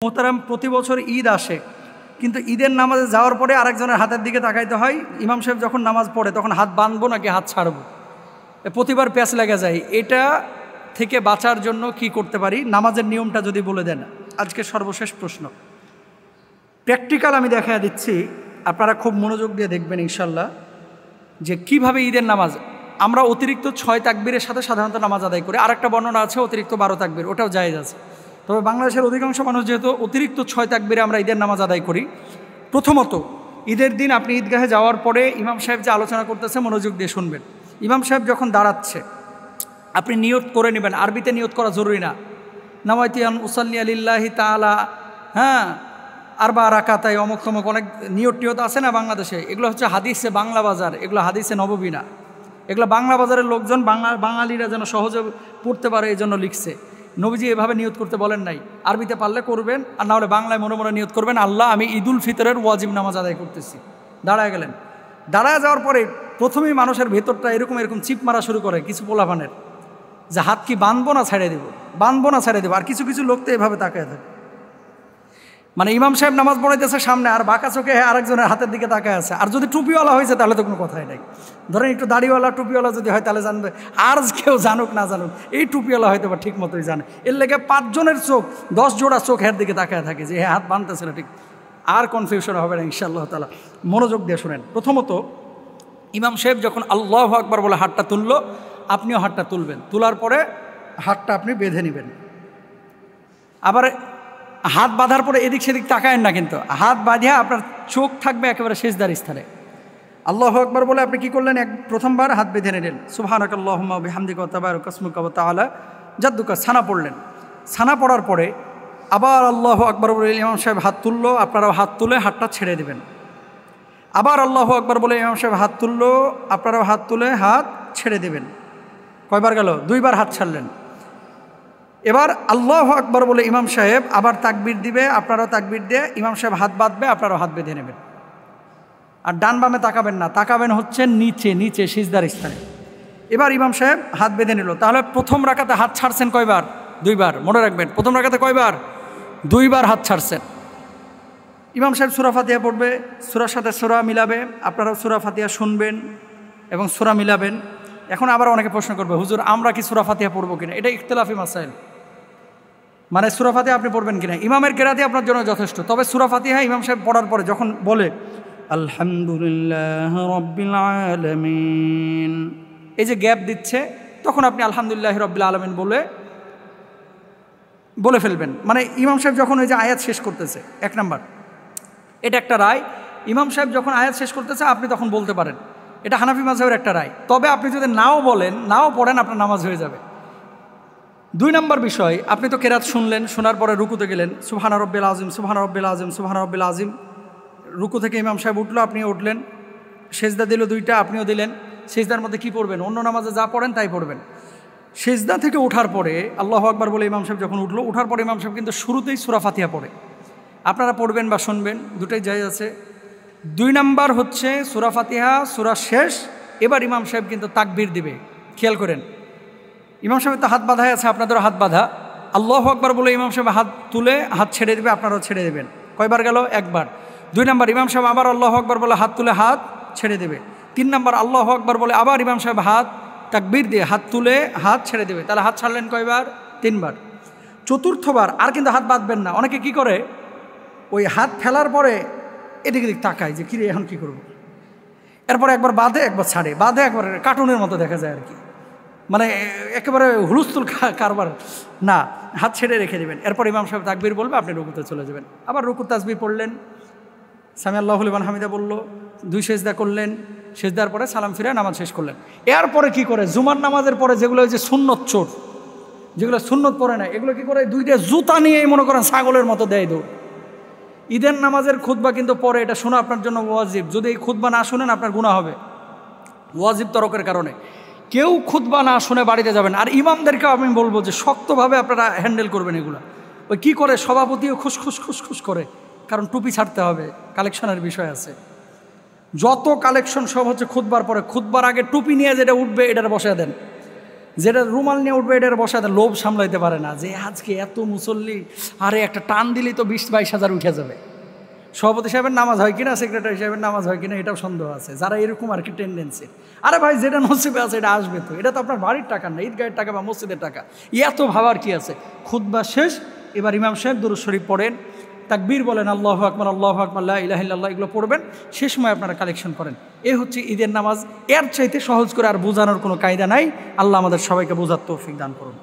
মোহতারাম, প্রতি বছর ঈদ আসে, কিন্তু ঈদের নামাজে যাওয়ার পরে আরেকজনের হাতের দিকে তাকাইতে হয়। ইমাম সাহেব যখন নামাজ পড়ে তখন হাত বাঁধবো নাকি হাত ছাড়বো, প্রতিবার প্যাঁচ লেগে যায়। এটা থেকে বাঁচার জন্য কি করতে পারি? নামাজের নিয়মটা যদি বলে দেন। আজকে সর্বশেষ প্রশ্ন, প্র্যাকটিক্যাল আমি দেখা দিচ্ছি, আপনারা খুব মনোযোগ দিয়ে দেখবেন ইনশাল্লাহ, যে কিভাবে ঈদের নামাজ আমরা অতিরিক্ত 6 তাকবীরের সাথে সাধারণত নামাজ আদায় করি। আরেকটা বর্ণনা আছে অতিরিক্ত 12 তাকবীর, ওটাও জায়েজ আছে। তবে বাংলাদেশের অধিকাংশ মানুষ যেহেতু অতিরিক্ত 6 তাকবীরে আমরা ঈদের নামাজ আদায় করি। প্রথমত, ঈদের দিন আপনি ঈদগাহে যাওয়ার পরে ইমাম সাহেব যে আলোচনা করতেছে মনোযোগ দিয়ে শুনবেন। ইমাম সাহেব যখন দাঁড়াচ্ছে আপনি নিয়ত করে নেবেন। আরবিতে নিয়ত করা জরুরি না। নাওয়াইতু আন উসাল্লি লিল্লাহি তাআলা, আরবা রাকাতাই, অমুক তমুক অনেক নিয়ত আছে না বাংলাদেশে। এগুলো হচ্ছে হাদিসে বাংলা বাজার, এগুলো হাদিসে নববী না। এগুলো বাংলা বাজারের লোকজন বাঙালিরা যেন সহজে পড়তে পারে এই জন্য লিখছে। নবীজি এভাবে নিয়ত করতে বলেন নাই। আরবিতে পারলে করবেন, আর না হলে বাংলায় মনে মনে নিয়ত করবেন, আল্লাহ আমি ঈদুল ফিতরের ওয়াজিব নামাজ আদায় করতেছি। দাঁড়ায় গেলেন। দাঁড়ায় যাওয়ার পরে প্রথমেই মানুষের ভেতরটা এরকম চিপ মারা শুরু করে কিছু পোলাপানের, যে হাত কি বাঁধবো না ছেড়ে দেবো, বাঁধবো না ছেড়ে দেবো। আর কিছু কিছু লোক তো এভাবে তাকায় থাকে, মানে ইমাম সাহেব নামাজ পড়াইতেছে সামনে, আর বাঁকা চোখে আরেকজনের হাতের দিকে তাকায় আছে। আর যদি টুপিওয়ালা হয়েছে তাহলে তো কোনো কথাই নাই। ধরেন একটু দাড়িওয়ালা টুপিওয়ালা যদি হয় তাহলে জানবে, আর কেউ জানুক না জানুক এই টুপিওয়ালা হয়তো বা ঠিক মতোই জানে। এর লেগে 5 জনের চোখ 10 জোড়া চোখ এর দিকে তাকায় থাকে যে হাত বাঁধতেছে না ঠিক। আর কনফিউশন হবে না ইনশাআল্লাহ তাআলা। মনোযোগ দিয়ে শোনেন। প্রথমত, ইমাম সাহেব যখন আল্লাহু আকবার বলে হাতটা তুললো, আপনিও হাতটা তুলবেন। তোলার পরে হাতটা আপনি বেঁধে নেবেন। আবার হাত বাঁধার পরে এদিক সেদিক তাকায়েন না, কিন্তু হাত বাঁধিয়া আপনার চোখ থাকবে একেবারে সিজদার স্থানে। আল্লাহু আকবার বলে আপনি কি করলেন? প্রথমবার হাত বেঁধে নিলেন, সুবহানাকাল্লাহুম্মা ওয়া বিহামদিকা ওয়া তাবারাকা ইসমুকা ওয়া তাআলা জাদ্দুকা, ছানা পড়লেন। ছানা পড়ার পরে আবার আল্লাহু আকবার বলে ইমাম সাহেব হাত তুললো, আপনারাও হাত তুলে হাতটা ছেড়ে দেবেন। আবার আল্লাহু আকবার বলে ইমাম সাহেব হাত তুললো, আপনারাও হাত তুলে হাত ছেড়ে দেবেন। কয়বার গেল? 2 বার হাত ছাড়লেন। এবার আল্লাহু আকবার বলে ইমাম সাহেব আবার তাকবীর দিবে, আপনারাও তাকবীর দিয়ে ইমাম সাহেব হাত বাঁধবে, আপনারাও হাত বেঁধে নেবেন। আর ডান বামে তাকাবেন না, তাকাবেন হচ্ছে নিচে নিচে সিজদার স্থানে। এবার ইমাম সাহেব হাত বেঁধে নিল। তাহলে প্রথম রাকাতে হাত ছাড়ছেন কয়বার? 2 বার। মনে রাখবেন, প্রথম রাকাতে কয়বার? 2 বার হাত ছাড়ছেন। ইমাম সাহেব সূরা ফাতিহা পড়বে, সূরার সাথে সূরা মিলাবে, আপনারাও সূরা ফাতিহা শুনবেন এবং সূরা মিলাবেন। এখন আবার অনেকে প্রশ্ন করবে, হুজুর আমরা কি সূরা ফাতিহা পড়বো কিনা? এটা ইখতিলাফি মাসাইল, মানে সূরা ফাতিহা আপনি পড়বেন কিনা। ইমামের কেরাতি আপনার জন্য যথেষ্ট। তবে সূরা ফাতিহা ইমাম সাহেব পড়ার পরে যখন বলে আলহামদুলিল্লাহ রাব্বিল আলামিন, এই যে গ্যাপ দিচ্ছে, তখন আপনি আলহামদুলিল্লাহ রাব্বিল আলামিন বলে ফেলবেন। মানে ইমাম সাহেব যখন ওই যে আয়াত শেষ করতেছে, 1 নাম্বার, এটা একটা রায়। ইমাম সাহেব যখন আয়াত শেষ করতেছে আপনি তখন বলতে পারেন, এটা হানাফি মাযহাবের একটা রায়। তবে আপনি যদি নাও বলেন, নাও পড়েন, আপনার নামাজ হয়ে যাবে। 2 নম্বর বিষয়, আপনি তো কেরাত শুনলেন, শোনার পরে রুকুতে গেলেন, সুবহানা রাব্বিল আযীম, সুবহানা রাব্বিল আযীম, সুবহানা রাব্বিল আযীম। রুকু থেকে ইমাম সাহেব উঠলো, আপনি উঠলেন। সেজদা দিল 2টা, আপনিও দিলেন। সেজদার মধ্যে কি পড়বেন? অন্য নামাজে যা পড়েন তাই পড়বেন। সেজদা থেকে ওঠার পরে আল্লাহু আকবার বলে ইমাম সাহেব যখন উঠলো, ওঠার পরে ইমাম সাহেব কিন্তু শুরুতেই সূরা ফাতিহা পড়ে। আপনারা পড়বেন বা শুনবেন, দুটোই জায়েজ আছে। 2 নাম্বার হচ্ছে সূরা ফাতিহা, সূরা শেষ। এবার ইমাম সাহেব কিন্তু তাকবীর দিবে। খেয়াল করেন, ইমাম সাহেব তো হাত বাঁধাই আছে, আপনাদেরও হাত বাঁধা। আল্লাহু আকবার বলে ইমাম সাহেব হাত তুলে হাত ছেড়ে দেবে, আপনারাও ছেড়ে দেবেন। কয়বার গেল? 1 বার। 2 নাম্বার, ইমাম সাহেব আবার আল্লাহু আকবার বলে হাত তুলে হাত ছেড়ে দেবে। 3 নাম্বার, আল্লাহু আকবার বলে আবার ইমাম সাহেব হাত তাকবীর দিয়ে হাত তুলে হাত ছেড়ে দেবে। তাহলে হাত ছাড়লেন কয়বার? 3 বার। চতুর্থবার আর কিন্তু হাত বাঁধবেন না। অনেকে কি করে, ওই হাত ফেলার পরে এদিক এদিক তাকায় যে কিরে এখন কি করব। এরপরে একবার বাঁধে, একবার ছাড়ে, বাঁধে, একবার, কার্টুনের মতো দেখা যায় আর কি। মানে একেবারে হুলস্থুল কারবার না, হাত ছেড়ে রেখে দেবেন। এরপর ইমাম সাহেব তাকবীর বলবে, আপনি রুকুতে চলে যাবেন। আবার রুকু তাসবিহ পড়লেন, সামি আল্লাহু লিমান হামিদা বলল, 2 সেজদা করলেন, সেজদার পরে সালাম ফিরে নামাজ শেষ করলেন। এরপরে কি করে? জুমার নামাজের পরে যেগুলো হচ্ছে সুন্নত চোর, যেগুলো সুন্নত পড়ে না, এগুলো কি করে? 2টা জুতা নিয়েই মনে করেন ছাগলের মতো দেয় দৌড়। ঈদের নামাজের খুতবা কিন্তু পরে, এটা শোনা আপনার জন্য ওয়াজিব। যদি এই খুতবা না শুনেন আপনার গুনাহ হবে, ওয়াজিব তরকের কারণে। কেউ খুতবা না শুনে বাড়িতে যাবেন। আর ইমামদেরকেও আমি বলবো যে শক্তভাবে আপনারা হ্যান্ডেল করবেন এগুলো। ওই কী করে, সভাপতিও খুসখুস করে, কারণ টুপি ছাড়তে হবে, কালেকশনের বিষয় আছে। যত কালেকশন সব হচ্ছে খুতবার পরে। খুতবার আগে টুপি নিয়ে যেটা উঠবে এটার বসায় দেন। যেটা রুমাল নিয়ে উঠবে এটার বসাতে লোভ সামলাইতে পারে না, যে আজকে এত মুসল্লি, আরে একটা টান দিলেই তো 20-22 হাজার উঠে যাবে। সভাপতি সাহেবের নামাজ হয় কিনা, সেক্রেটারি সাহেবের নামাজ হয় কিনা, এটাও সন্দেহ আছে যারা এরকম আর কি টেন্ডেন্সি। আরে ভাই যেটা নসিবে আছে এটা আসবে তো, এটা তো আপনার বাড়ির টাকা না, ঈদগাহের টাকা বা মসজিদের টাকা, এত ভাবার কি আছে। খুতবা শেষ, এবার ইমাম সাহেব দুরূদ শরীফ পড়েন, তাকবীর বলেন, আল্লাহু আকবার আল্লাহু আকবার লা ইলাহা ইল্লাল্লাহ, এগুলো পড়বেন। সে সময় আপনারা কালেকশন করেন। এ হচ্ছে ঈদের নামাজ। এর চাইতে সহজ করে আর বোঝানোর কোনো কায়দা নাই। আল্লাহ আমাদের সবাইকে বোঝার তৌফিক দান করুন।